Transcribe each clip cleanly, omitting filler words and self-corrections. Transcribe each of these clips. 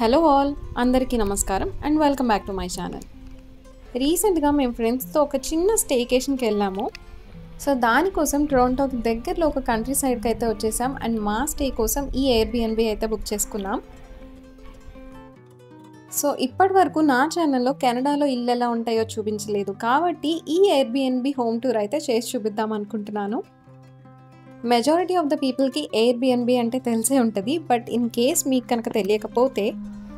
Hello all, అందరికీ నమస్కారం and welcome back to my channel. రీసెంట్గా మేము ఫ్రెండ్స్తో ఒక చిన్న స్టేకేషన్కి వెళ్ళాము. సో దానికోసం టొరంటోకి దగ్గరలో ఒక కంట్రీ సైడ్కి అయితే వచ్చేసాం అండ్ మా స్టే కోసం ఈ ఎయిర్బిఎన్బి అయితే బుక్ చేసుకున్నాం. సో ఇప్పటి వరకు నా ఛానల్లో కెనడాలో ఇల్లు ఎలా ఉంటాయో చూపించలేదు, కాబట్టి ఈ ఎయిర్బిఎన్బి హోమ్ టూర్ అయితే చేసి చూపిద్దాం అనుకుంటున్నాను. మెజారిటీ ఆఫ్ ద పీపుల్కి ఎయిర్బిఎన్బి అంటే తెలిసే ఉంటుంది, బట్ ఇన్ కేస్ మీకు కనుక తెలియకపోతే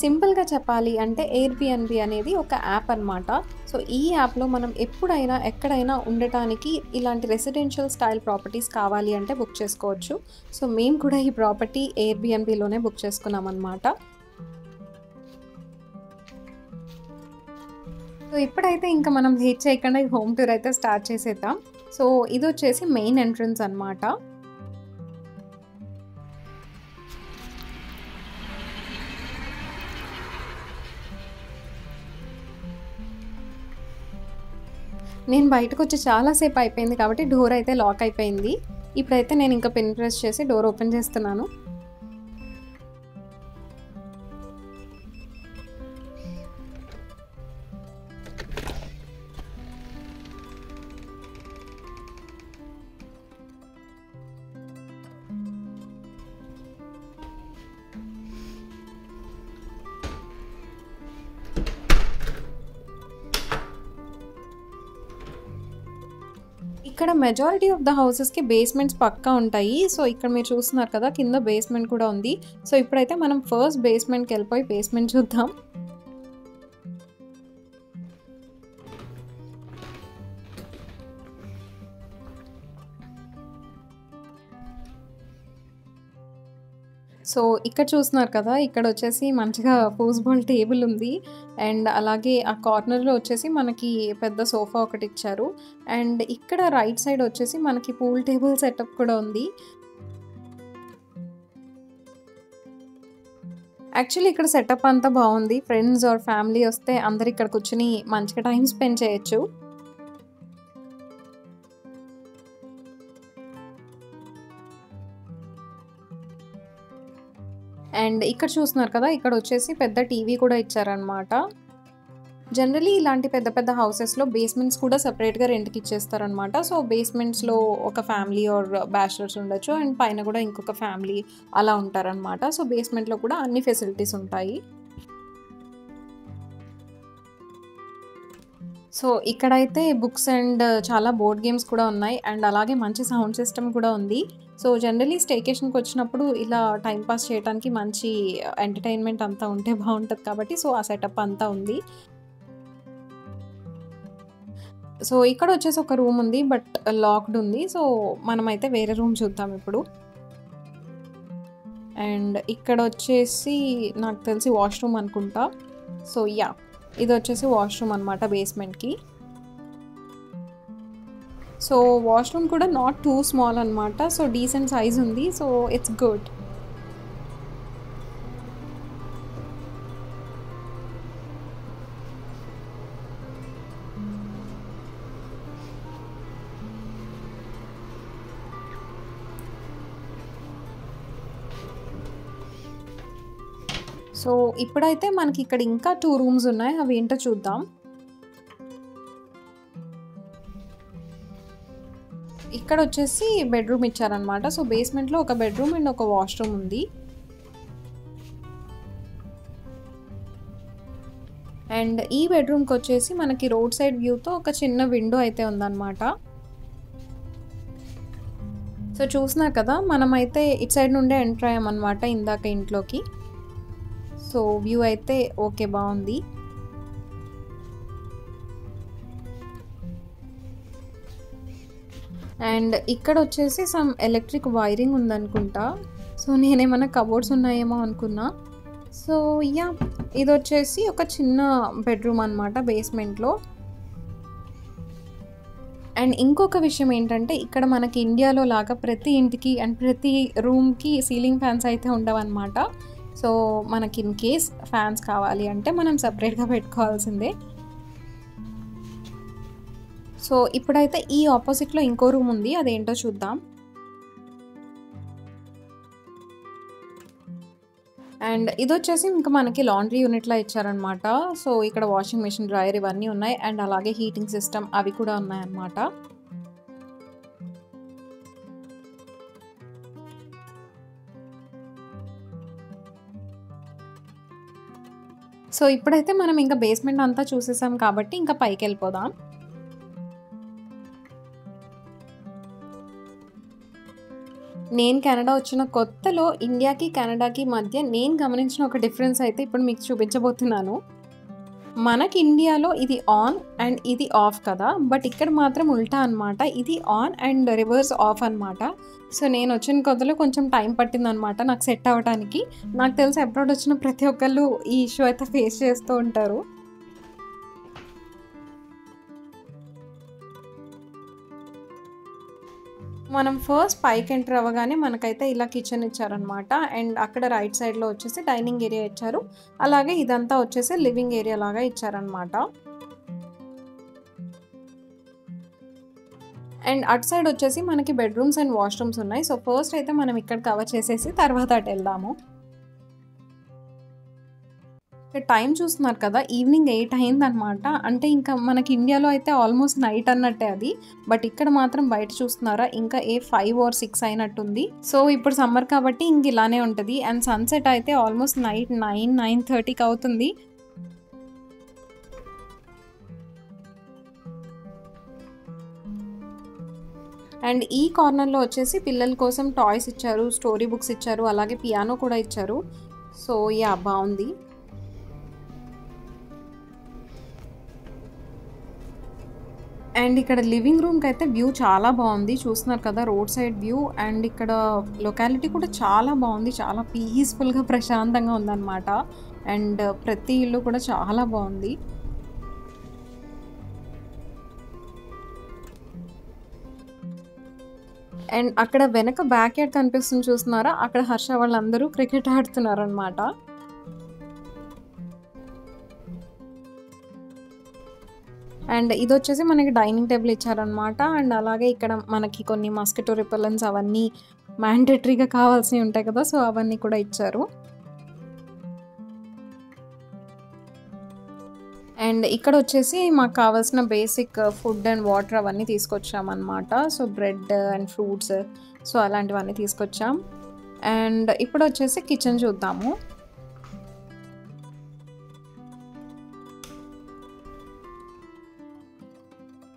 సింపుల్గా చెప్పాలి అంటే ఎయిర్బిఎన్బి అనేది ఒక యాప్ అన్నమాట. సో ఈ యాప్లో మనం ఎప్పుడైనా ఎక్కడైనా ఉండటానికి ఇలాంటి రెసిడెన్షియల్ స్టైల్ ప్రాపర్టీస్ కావాలి అంటే బుక్ చేసుకోవచ్చు. సో మేము కూడా ఈ ప్రాపర్టీ ఎయిర్బిఎన్బిలోనే బుక్ చేసుకున్నాం అన్నమాట. సో ఇప్పుడైతే ఇంకా మనం లేట్ చేయకుండా ఈ హోమ్ టూర్ అయితే స్టార్ట్ చేసేద్దాం. సో ఇది వచ్చేసి మెయిన్ ఎంట్రన్స్ అన్నమాట. నేను బయటకు వచ్చి చాలాసేపు అయిపోయింది కాబట్టి డోర్ అయితే లాక్ అయిపోయింది. ఇప్పుడైతే నేను ఇంకా పిన్ ప్రెస్ చేసి డోర్ ఓపెన్ చేస్తున్నాను. ఇక్కడ మెజారిటీ ఆఫ్ ద హౌసెస్కి బేస్మెంట్స్ పక్కా ఉంటాయి. సో ఇక్కడ మీరు చూస్తున్నారు కదా, కింద బేస్మెంట్ కూడా ఉంది. సో ఇప్పుడైతే మనం ఫస్ట్ బేస్మెంట్కి వెళ్ళిపోయి బేస్మెంట్ చూద్దాం. సో ఇక్కడ చూస్తున్నారు కదా, ఇక్కడ వచ్చేసి మంచిగా ఫూస్బాల్ టేబుల్ ఉంది అండ్ అలాగే ఆ కార్నర్లో వచ్చేసి మనకి పెద్ద సోఫా ఒకటి ఇచ్చారు. అండ్ ఇక్కడ రైట్ సైడ్ వచ్చేసి మనకి పూల్ టేబుల్ సెటప్ కూడా ఉంది. యాక్చువల్లీ ఇక్కడ సెటప్ అంతా బాగుంది. ఫ్రెండ్స్ ఆర్ ఫ్యామిలీ వస్తే అందరు ఇక్కడ కూర్చుని మంచిగా టైం స్పెండ్ చేయొచ్చు. అండ్ ఇక్కడ చూస్తున్నారు కదా, ఇక్కడ వచ్చేసి పెద్ద టీవీ కూడా ఇచ్చారనమాట. జనరలీ ఇలాంటి పెద్ద పెద్ద హౌసెస్లో బేస్మెంట్స్ కూడా సపరేట్గా రెంట్కి ఇచ్చేస్తారనమాట. సో బేస్మెంట్స్లో ఒక ఫ్యామిలీ ఆర్ బ్యాచిలర్స్ ఉండొచ్చు అండ్ పైన కూడా ఇంకొక ఫ్యామిలీ అలా ఉంటారనమాట. సో బేస్మెంట్లో కూడా అన్ని ఫెసిలిటీస్ ఉంటాయి. సో ఇక్కడైతే బుక్స్ అండ్ చాలా బోర్డ్ గేమ్స్ కూడా ఉన్నాయి అండ్ అలాగే మంచి సౌండ్ సిస్టమ్ కూడా ఉంది. సో జనరలీ స్టేకేషన్కి వచ్చినప్పుడు ఇలా టైంపాస్ చేయడానికి మంచి ఎంటర్టైన్మెంట్ అంతా ఉంటే బాగుంటుంది కాబట్టి సో ఆ సెటప్ అంతా ఉంది. సో ఇక్కడ వచ్చేసి ఒక రూమ్ ఉంది బట్ లాక్డ్ ఉంది. సో మనమైతే వేరే రూమ్ చూద్దాం ఇప్పుడు. అండ్ ఇక్కడ వచ్చేసి నాకు తెలిసి వాష్రూమ్ అనుకుంటా. సో యా, ఇది వచ్చేసి వాష్రూమ్ అనమాట బేస్మెంట్కి. సో వాష్రూమ్ కూడా నాట్ టూ స్మాల్ అనమాట. సో డీసెంట్ సైజ్ ఉంది. So it's good. సో ఇప్పుడైతే మనకి ఇక్కడ ఇంకా 2 రూమ్స్ ఉన్నాయి, అవి ఏంటో చూద్దాం. ఇక్కడ వచ్చేసి బెడ్రూమ్ ఇచ్చారనమాట. సో బేస్మెంట్లో ఒక బెడ్రూమ్ అండ్ ఒక వాష్రూమ్ ఉంది. అండ్ ఈ బెడ్రూమ్కి వచ్చేసి మనకి రోడ్ సైడ్ వ్యూతో ఒక చిన్న విండో అయితే ఉందన్నమాట. సో చూస్తున్నారు కదా, మనమైతే ఇటు సైడ్ నుండే ఎంటర్ అయ్యామన్నమాట ఇందాక ఇంట్లోకి. సో వ్యూ అయితే ఓకే, బాగుంది. అండ్ ఇక్కడ వచ్చేసి సమ్ ఎలక్ట్రిక్ వైరింగ్ ఉందనుకుంటా. సో నేనేమన్నా కబోర్డ్స్ ఉన్నాయేమో అనుకున్నా. సో యా, ఇది వచ్చేసి ఒక చిన్న బెడ్రూమ్ అనమాట బేస్మెంట్లో. అండ్ ఇంకొక విషయం ఏంటంటే, ఇక్కడ మనకి ఇండియాలో లాగా ప్రతి ఇంటికి అండ్ ప్రతి రూమ్కి సీలింగ్ ఫ్యాన్స్ అయితే ఉండవన్నమాట. సో మనకి ఇన్ కేస్ ఫ్యాన్స్ కావాలి అంటే మనం సపరేట్గా పెట్టుకోవాల్సిందే. సో ఇప్పుడైతే ఈ ఆపోజిట్లో ఇంకో రూమ్ ఉంది, అదేంటో చూద్దాం. అండ్ ఇదొచ్చేసి ఇంకా మనకి లాండ్రీ యూనిట్‌లా ఇచ్చారనమాట. సో, ఇక్కడ వాషింగ్ మెషిన్, డ్రైయర్ ఇవన్నీ ఉన్నాయి. అండ్ అలాగే హీటింగ్ సిస్టమ్ అవి కూడా ఉన్నాయన్నమాట. సో, ఇప్పుడైతే మనం ఇంకా బేస్‌మెంట్ అంతా చూసేసాం కాబట్టి ఇంకా పైకెళ్ళిపోదాం. నేను కెనడా వచ్చిన కొత్తలో ఇండియాకి, కెనడాకి మధ్య నేను గమనించిన ఒక డిఫరెన్స్ అయితే ఇప్పుడు మీకు చూపించబోతున్నాను. మనకి ఇండియాలో ఇది ఆన్ అండ్ ఇది ఆఫ్ కదా! బట్ ఇక్కడ మాత్రం ఉల్టా అనమాట. ఇది ఆన్ అండ్ రివర్స్ ఆఫ్ అనమాట. సో, నేను వచ్చిన కొత్తలో కొంచెం టైం పట్టిందనమాట నాకు సెట్ అవ్వటానికి. నాకు తెలిసి అబ్రాడ్ వచ్చిన ప్రతి ఒక్కళ్ళు ఈ ఇష్యూ అయితే ఫేస్ చేస్తూ ఉంటారు. మనం ఫస్ట్ పైకి ఎంటర్ అవ్వగానే మనకైతే ఇలా కిచెన్ ఇచ్చారనమాట. అండ్ అక్కడ రైట్ సైడ్‌లో వచ్చేసి డైనింగ్ ఏరియా ఇచ్చారు. అలాగే ఇదంతా వచ్చేసి లివింగ్ ఏరియా లాగా ఇచ్చారనమాట. అండ్ అటు సైడ్ వచ్చేసి మనకి బెడ్‌రూమ్స్ అండ్ వాష్‌రూమ్స్ ఉన్నాయి. సో, ఫస్ట్ అయితే మనం ఇక్కడ కవర్ చేసేసి తర్వాత అటెళ్దాము. టైం చూస్తున్నారు కదా! ఈవినింగ్ 8 అయిందనమాట. అంటే ఇంకా మనకి ఇండియాలో అయితే ఆల్మోస్ట్ నైట్ అన్నట్టే అది. బట్ ఇక్కడ మాత్రం బయట చూస్తున్నారా ఇంకా 5 ఆర్ 6 అయినట్టుంది. సో, ఇప్పుడు సమ్మర్ కాబట్టి ఇంక ఇలానే ఉంటది. అండ్ సన్‌సెట్ అయితే ఆల్మోస్ట్ నైట్ 9, 9:30కి అవుతుంది. అండ్ ఈ కార్నర్‌లో వచ్చేసి పిల్లల కోసం టాయ్స్ ఇచ్చారు, స్టోరీ బుక్స్ ఇచ్చారు, అలాగే పియానో కూడా ఇచ్చారు. So, yeah! బావుంది. అండ్ ఇక్కడ లివింగ్ రూమ్‌కైతే వ్యూ చాలా బావుంది. చూస్తున్నారు కదా! రోడ్ సైడ్ వ్యూ అండ్ ఇక్కడ లొకాలిటీ కూడా చాలా బావుంది. చాలా పీస్‌ఫుల్‌గా ప్రశాంతంగా ఉందన్నమాట. అండ్ ప్రతి ఇల్లు కూడా చాలా బావుంది. అండ్ అక్కడ వెనక బ్యాక్ యార్డ్ కనిపిస్తుంది చూస్తున్నారా? అక్కడ హర్ష వాళ్ళందరూ క్రికెట్ ఆడుతున్నారన్నమాట. అండ్ ఇదొచ్చేసి మనకి డైనింగ్ టేబుల్ ఇచ్చారనమాట. అండ్ అలాగే ఇక్కడ మనకి కొన్ని మస్కిటో రిపెల్లెంట్స్ అవన్నీ మ్యాండేటరీగా కావాల్సినవి ఉంటాయి కదా! సో, అవన్నీ కూడా ఇచ్చారు. అండ్ ఇక్కడొచ్చేసి మాకు కావాల్సిన బేసిక్ ఫుడ్ అండ్ వాటర్ అవన్నీ తీసుకొచ్చామన్నమాట. So, bread and fruits so, అలాంటివన్నీ తీసుకొచ్చాం. అండ్ ఇప్పుడొచ్చేసి కిచెన్ చూద్దాము.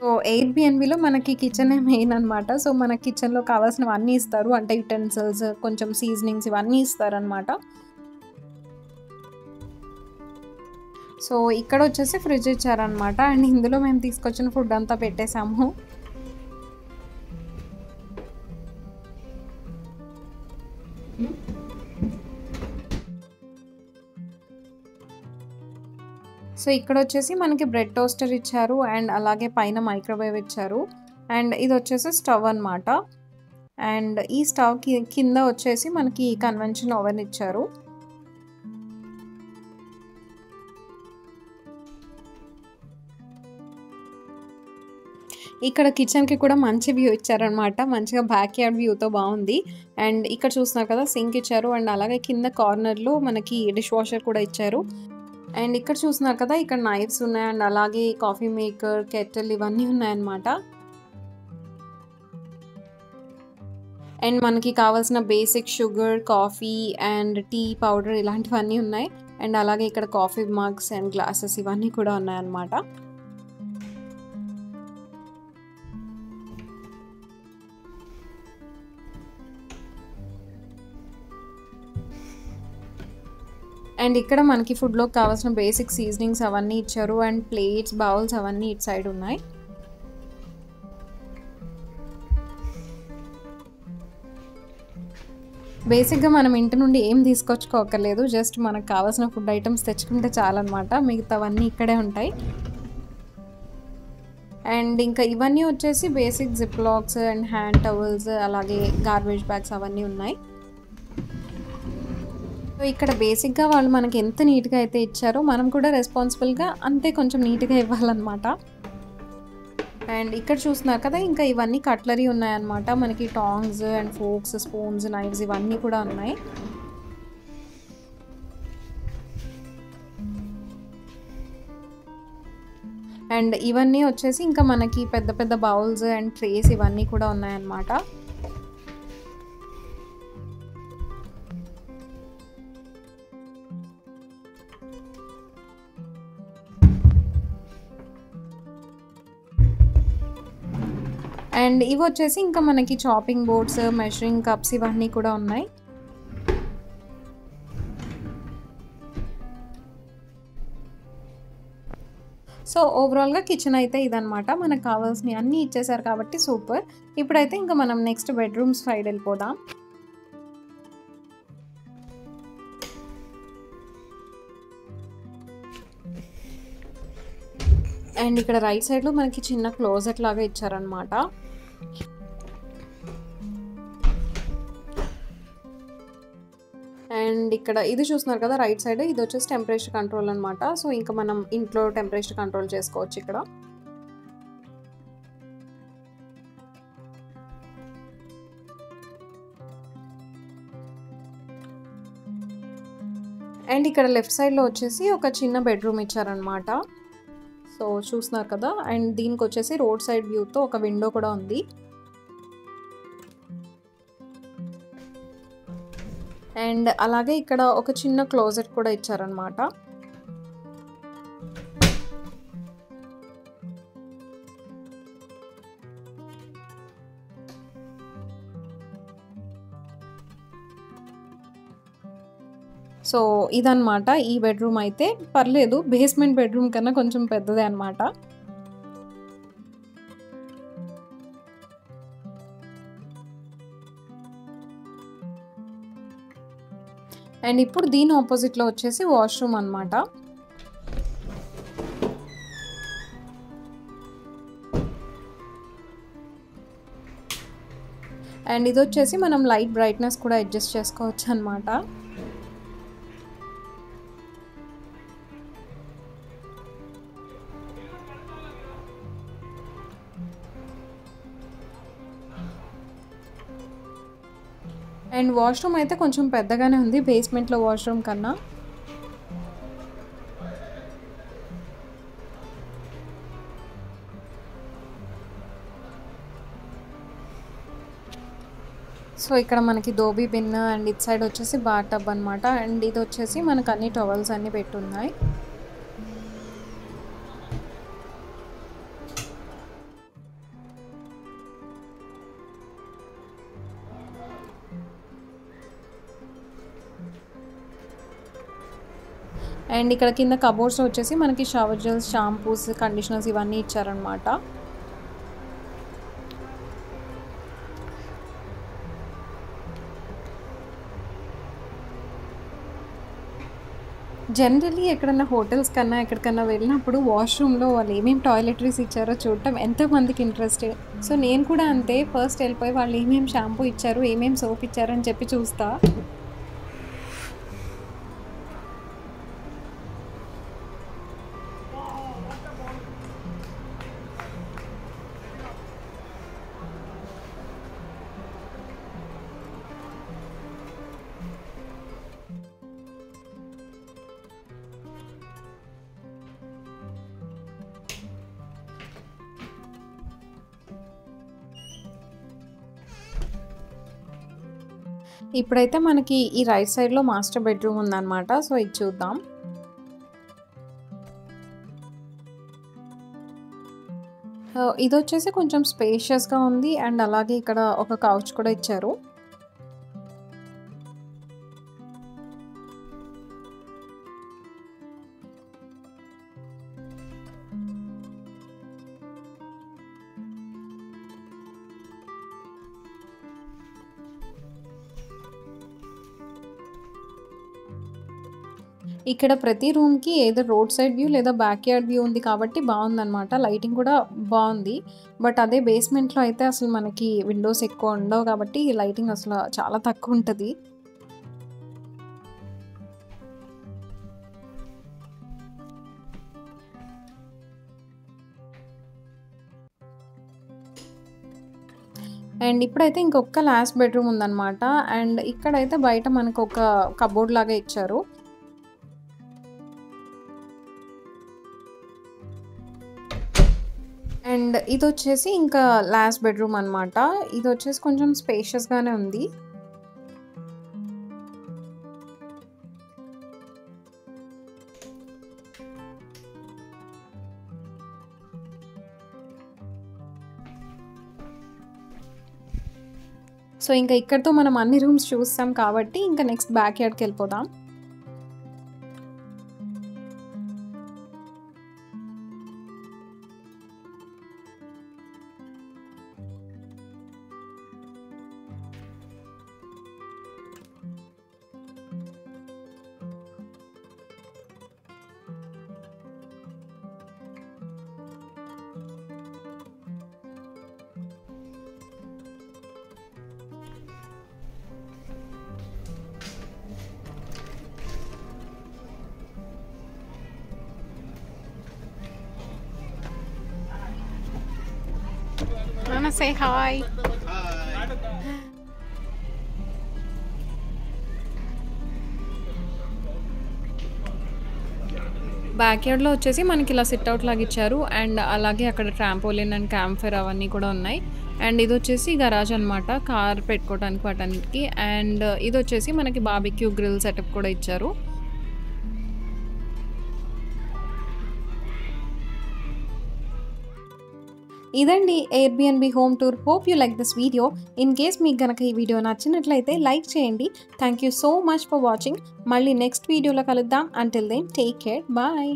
సో, ఎయిర్‌బిఎన్‌బిలో మనకి కిచెనే మెయిన్ అనమాట. సో, మన కిచెన్‌లో కావాల్సినవన్నీ ఇస్తారు. అంటే యుటెన్సిల్స్, కొంచెం సీజనింగ్స్ ఇవన్నీ ఇస్తారనమాట. సో, ఇక్కడొచ్చేసి ఫ్రిడ్జ్ ఇచ్చారనమాట. అండ్ ఇందులో మేము తీసుకొచ్చిన ఫుడ్ అంతా పెట్టేసాము. సో, ఇక్కడొచ్చేసి మనకి బ్రెడ్ టోస్టర్ ఇచ్చారు. అండ్ అలాగే పైన మైక్రోవేవ్ ఇచ్చారు. అండ్ ఇదొచ్చేసి స్టవ్ అనమాట. అండ్ ఈ స్టవ్‌కి కింద వచ్చేసి మనకి కన్వెన్షన్ ఓవెన్ ఇచ్చారు. ఇక్కడ కిచెన్‌కి కూడా మంచి వ్యూ ఇచ్చారనమాట. మంచిగా బ్యాక్ యార్డ్ వ్యూతో బావుంది. అండ్ ఇక్కడ చూస్తున్నారు కదా! సింక్ ఇచ్చారు. అండ్ అలాగే కింద కార్నర్‌లో మనకి డిష్ వాషర్ కూడా ఇచ్చారు. అండ్ ఇక్కడ చూస్తున్నారు కదా! ఇక్కడ నైఫ్స్ ఉన్నాయి. అండ్ అలాగే కాఫీ మేకర్, కెటిల్ ఇవన్నీ ఉన్నాయన్నమాట. అండ్ మనకి కావాల్సిన basic sugar, coffee and tea powder ఇలాంటివన్నీ ఉన్నాయి. అండ్ అలాగే ఇక్కడ కాఫీ మగ్స్ అండ్ గ్లాసెస్ ఇవన్నీ కూడా ఉన్నాయన్నమాట. అండ్ ఇక్కడ మనకి ఫుడ్‌లోకి కావాల్సిన బేసిక్ సీజనింగ్స్ అవన్నీ ఇచ్చారు. అండ్ ప్లేట్స్, బౌల్స్ అవన్నీ ఇటు సైడ్ ఉన్నాయి. బేసిక్‌గా మనం ఇంటి నుండి ఏం తీసుకొచ్చుకోక్కర్లేదు. జస్ట్ మనకు కావాల్సిన ఫుడ్ ఐటెమ్స్ తెచ్చుకుంటే చాలన్నమాట. మిగతావన్నీ ఇక్కడే ఉంటాయి. అండ్ ఇంకా ఇవన్నీ వచ్చేసి basic zip lakhs and hand towels అలాగే గార్బేజ్ బ్యాగ్స్ అవన్నీ ఉన్నాయి. సో, ఇక్కడ బేసిక్‌గా వాళ్ళు మనకి ఎంత నీట్‌గా అయితే ఇచ్చారో మనం కూడా రెస్పాన్సిబుల్‌గా అంతే కొంచెం నీట్‌గా ఇవ్వాలన్నమాట. అండ్ ఇక్కడ చూస్తున్నారు కదా! ఇంకా ఇవన్నీ కట్లరీ ఉన్నాయన్నమాట. మనకి tongs and forks, spoons, knifes ఇవన్నీ కూడా ఉన్నాయి. అండ్ ఇవన్నీ వచ్చేసి ఇంకా మనకి పెద్ద పెద్ద బౌల్స్ అండ్ ట్రేస్ ఇవన్నీ కూడా ఉన్నాయన్నమాట. అండ్ ఇవి వచ్చేసి ఇంకా మనకి చాపింగ్ బోర్డ్స్, మెజరింగ్ కప్స్ ఇవన్నీ కూడా ఉన్నాయి. సో ఓవరాల్గా కిచెన్ అయితే ఇదనమాట. మనకు కావాల్సినవి అన్నీ ఇచ్చేసారు కాబట్టి సూపర్. ఇప్పుడైతే ఇంకా మనం నెక్స్ట్ బెడ్రూమ్స్ సైడ్ వెళ్ళిపోదాం. అండ్ ఇక్కడ రైట్ సైడ్లో మనకి చిన్న క్లోజెట్ లాగా ఇచ్చారనమాట. అండ్ ఇక్కడ ఇది చూస్తున్నారు కదా రైట్ సైడ్, ఇది వచ్చేసి టెంపరేచర్ కంట్రోల్ అనమాట. సో ఇంకా మనం ఇంట్లో టెంపరేచర్ కంట్రోల్ చేసుకోవచ్చు ఇక్కడ. అండ్ ఇక్కడ లెఫ్ట్ సైడ్లో వచ్చేసి ఒక చిన్న బెడ్రూమ్ ఇచ్చారనమాట. సో చూస్తున్నారు కదా. అండ్ దీనికి వచ్చేసి రోడ్ సైడ్ వ్యూతో ఒక విండో కూడా ఉంది. అండ్ అలాగే ఇక్కడ ఒక చిన్న క్లోజెట్ కూడా ఇచ్చారనమాట. సో ఇదన్నమాట ఈ బెడ్రూమ్ అయితే. పర్లేదు, బేస్మెంట్ బెడ్రూమ్ కన్నా కొంచెం పెద్దదే అనమాట. అండ్ ఇప్పుడు దీని ఆపోజిట్లో వచ్చేసి వాష్రూమ్ అనమాట. అండ్ ఇది వచ్చేసి మనం లైట్ బ్రైట్నెస్ కూడా అడ్జస్ట్ చేసుకోవచ్చు అనమాట. అండ్ వాష్రూమ్ అయితే కొంచెం పెద్దగానే ఉంది బేస్మెంట్లో వాష్రూమ్ కన్నా. సో ఇక్కడ మనకి dhobi bin and it side వచ్చేసి బాత్ టబ్ అనమాట. అండ్ ఇది వచ్చేసి మనకు అన్ని టవల్స్ అన్నీ పెట్టున్నాయి. అండ్ ఇక్కడ కింద కబోర్డ్స్లో వచ్చేసి మనకి షవర్ జెల్స్, షాంపూస్, కండిషనర్స్ ఇవన్నీ ఇచ్చారనమాట. జనరల్లీ ఎక్కడన్నా హోటల్స్ కన్నా ఎక్కడికన్నా వెళ్ళినప్పుడు వాష్రూమ్లో వాళ్ళు ఏమేమి టాయిలెటరీస్ ఇచ్చారో చూడటం ఎంతమందికి ఇంట్రెస్ట్. సో నేను కూడా అంతే, ఫస్ట్ వెళ్ళిపోయి వాళ్ళు ఏమేమి షాంపూ ఇచ్చారు, ఏమేమి సోప్ ఇచ్చారు అని చెప్పి చూస్తా. ఇప్పుడైతే మనకి ఈ రైట్ సైడ్లో మాస్టర్ బెడ్రూమ్ ఉందన్నమాట. సో ఇది చూద్దాం. ఇది వచ్చేసి కొంచెం స్పేషియస్గా ఉంది. అండ్ అలాగే ఇక్కడ ఒక కౌచ్ కూడా ఇచ్చారు. ఇక్కడ ప్రతి రూమ్కి ఏదో రోడ్ సైడ్ వ్యూ లేదా బ్యాక్ యార్డ్ వ్యూ ఉంది కాబట్టి బాగుందన్నమాట. లైటింగ్ కూడా బాగుంది. బట్ అదే బేస్మెంట్లో అయితే అసలు మనకి విండోస్ ఎక్కువ ఉండవు కాబట్టి లైటింగ్ అసలు చాలా తక్కువ ఉంటుంది. అండ్ ఇప్పుడైతే ఇంకొక లాస్ట్ బెడ్రూమ్ ఉందన్నమాట. అండ్ ఇక్కడైతే బయట మనకు ఒక కబోర్డ్ లాగా ఇచ్చారు. అండ్ ఇదొచ్చేసి ఇంకా లాస్ట్ బెడ్రూమ్ అనమాట. ఇదొచ్చేసి కొంచెం స్పేషియస్‌గానే ఉంది. సో, ఇంకా ఇక్కడితో మనం అన్ని రూమ్స్ చూసాం కాబట్టి ఇంకా నెక్స్ట్ బ్యాక్ యార్డ్‌కెళ్ళిపోదాం. Wanna say hi? బ్యాక్ యార్డ్‌లో వచ్చేసి మనకి ఇలా సిట్ అవుట్ లాగా ఇచ్చారు. అండ్ అలాగే అక్కడ ట్రాంపోలిన్ అండ్ క్యాంప్ ఫైర్ అవన్నీ కూడా ఉన్నాయి. అండ్ ఇదొచ్చేసి గరాజ్ అనమాట. కార్ పెట్టుకోవడానికి వాటన్నిటికి. అండ్ ఇదొచ్చేసి మనకి బార్బిక్యూ గ్రిల్ సెటప్ కూడా ఇచ్చారు. ఇదండి Airbnb home tour. Hope you like this video. In case మీకు గనక ఈ వీడియో నచ్చినట్లయితే లైక్ చేయండి. Thank you so much for watching. మళ్ళీ నెక్స్ట్ వీడియోలో కలుద్దాం. Until then take care. Bye.